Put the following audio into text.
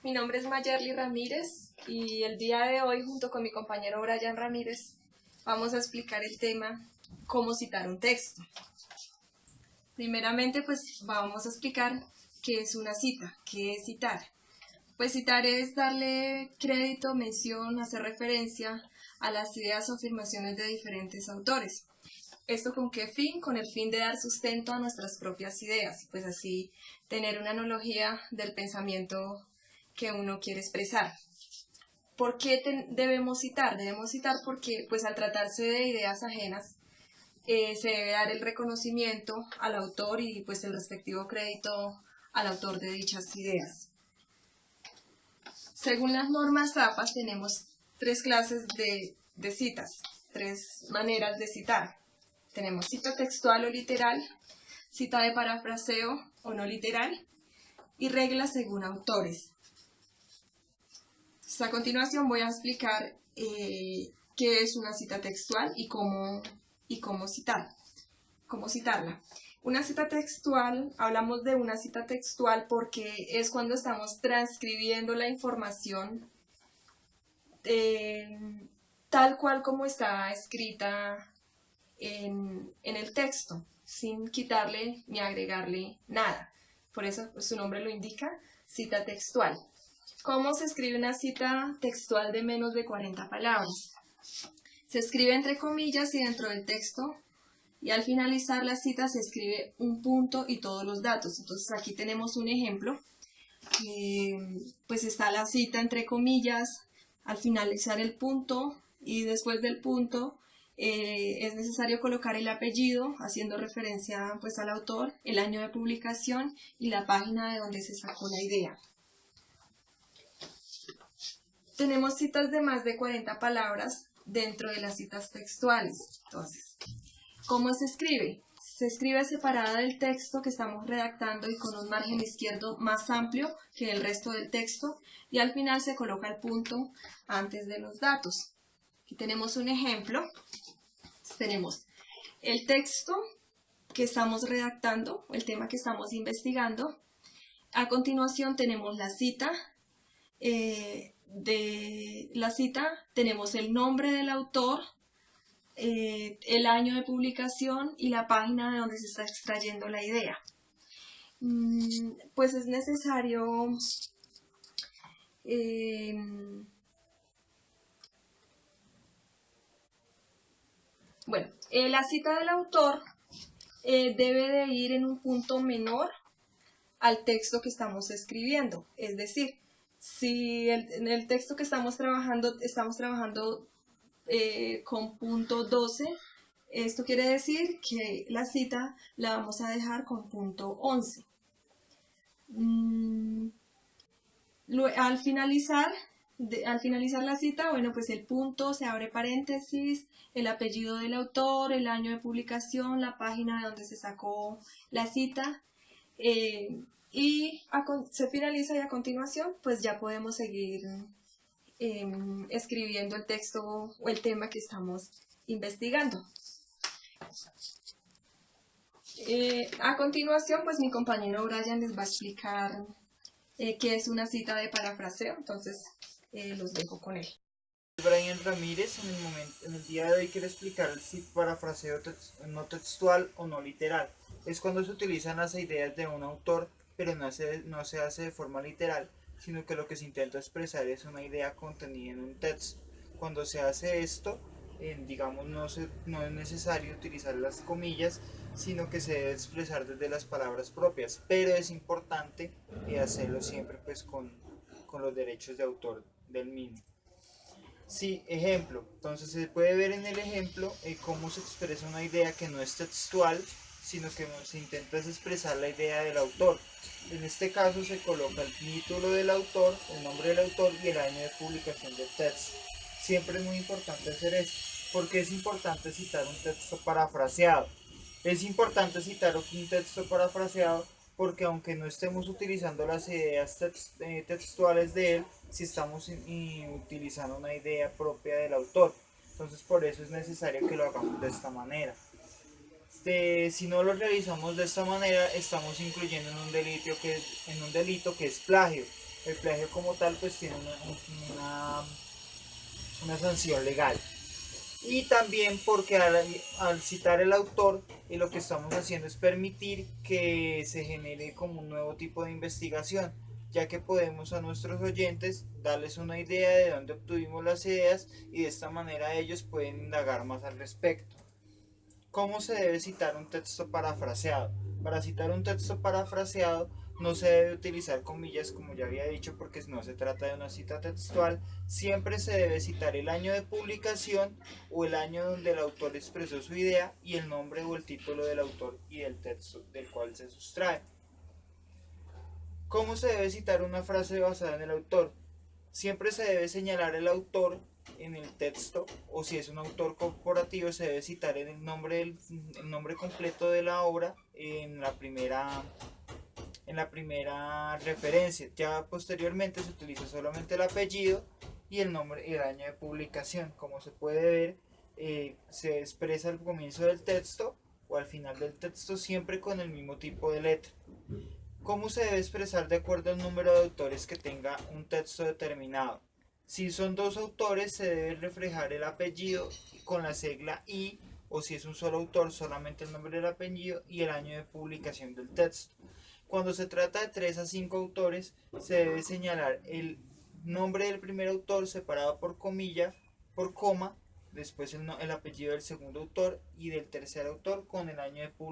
Mi nombre es Mayerly Ramírez y el día de hoy, junto con mi compañero Brian Ramírez, vamos a explicar el tema cómo citar un texto. Primeramente, pues vamos a explicar qué es una cita, qué es citar. Pues citar es darle crédito, mención, hacer referencia a las ideas o afirmaciones de diferentes autores. ¿Esto con qué fin? Con el fin de dar sustento a nuestras propias ideas, pues así tener una analogía del pensamiento que uno quiere expresar. ¿Por qué debemos citar? Debemos citar porque pues al tratarse de ideas ajenas se debe dar el reconocimiento al autor y pues el respectivo crédito al autor de dichas ideas. Según las normas APAS tenemos tres clases de citas, tres maneras de citar. Tenemos cita textual o literal, cita de parafraseo o no literal y reglas según autores. A continuación voy a explicar qué es una cita textual y cómo citarla. Una cita textual, hablamos de una cita textual porque es cuando estamos transcribiendo la información tal cual como está escrita en el texto, sin quitarle ni agregarle nada. Por eso su nombre lo indica, cita textual. ¿Cómo se escribe una cita textual de menos de 40 palabras? Se escribe entre comillas y dentro del texto, y al finalizar la cita se escribe un punto y todos los datos. Entonces aquí tenemos un ejemplo, pues está la cita entre comillas, al finalizar el punto y después del punto es necesario colocar el apellido, haciendo referencia pues al autor, el año de publicación y la página de donde se sacó la idea. Tenemos citas de más de 40 palabras dentro de las citas textuales. Entonces, ¿cómo se escribe? Se escribe separada del texto que estamos redactando y con un margen izquierdo más amplio que el resto del texto, y al final se coloca el punto antes de los datos. Aquí tenemos un ejemplo. Tenemos el texto que estamos redactando, el tema que estamos investigando. A continuación tenemos la cita. De la cita tenemos el nombre del autor, el año de publicación y la página de donde se está extrayendo la idea. Pues es necesario la cita del autor debe de ir en un punto menor al texto que estamos escribiendo, es decir, si en el texto que estamos trabajando con punto 12, esto quiere decir que la cita la vamos a dejar con punto 11. Al finalizar la cita, bueno, pues el punto, se abre paréntesis, el apellido del autor, el año de publicación, la página de donde se sacó la cita, y se finaliza, y a continuación pues ya podemos seguir escribiendo el texto o el tema que estamos investigando. A continuación pues mi compañero Brian les va a explicar qué es una cita de parafraseo, entonces los dejo con él. Brian Ramírez. En el día de hoy quiero explicar el parafraseo no textual o no literal. Es cuando se utilizan las ideas de un autor, pero no se hace de forma literal, sino que lo que se intenta expresar es una idea contenida en un texto. Cuando se hace esto, digamos, no es necesario utilizar las comillas, sino que se debe expresar desde las palabras propias, pero es importante hacerlo siempre pues con los derechos de autor del mismo. Sí, ejemplo. Entonces se puede ver en el ejemplo cómo se expresa una idea que no es textual, sino que se intenta expresar la idea del autor. En este caso se coloca el título del autor, el nombre del autor y el año de publicación del texto. Siempre es muy importante hacer esto, porque es importante citar un texto parafraseado. Es importante citar un texto parafraseado porque aunque no estemos utilizando las ideas textuales de él, si estamos utilizando una idea propia del autor. Entonces por eso es necesario que lo hagamos de esta manera. Si no lo realizamos de esta manera, estamos incluyendo en un delito que es plagio. El plagio como tal pues tiene una sanción legal. Y también porque al citar el autor, lo que estamos haciendo es permitir que se genere como un nuevo tipo de investigación, ya que podemos a nuestros oyentes darles una idea de dónde obtuvimos las ideas y de esta manera ellos pueden indagar más al respecto. ¿Cómo se debe citar un texto parafraseado? Para citar un texto parafraseado no se debe utilizar comillas como ya había dicho porque no se trata de una cita textual. Siempre se debe citar el año de publicación o el año donde el autor expresó su idea y el nombre o el título del autor y del texto del cual se sustrae. ¿Cómo se debe citar una frase basada en el autor? Siempre se debe señalar el autor en el texto, o si es un autor corporativo se debe citar el nombre completo de la obra en la primera referencia. Ya posteriormente se utiliza solamente el apellido y el nombre y el año de publicación. Como se puede ver, se expresa al comienzo del texto o al final del texto siempre con el mismo tipo de letra. ¿Cómo se debe expresar de acuerdo al número de autores que tenga un texto determinado? Si son dos autores, se debe reflejar el apellido con la sigla I, o si es un solo autor, solamente el nombre del apellido y el año de publicación del texto. Cuando se trata de 3 a 5 autores, se debe señalar el nombre del primer autor separado por comilla, por coma, después el apellido del segundo autor y del tercer autor con el año de publicación.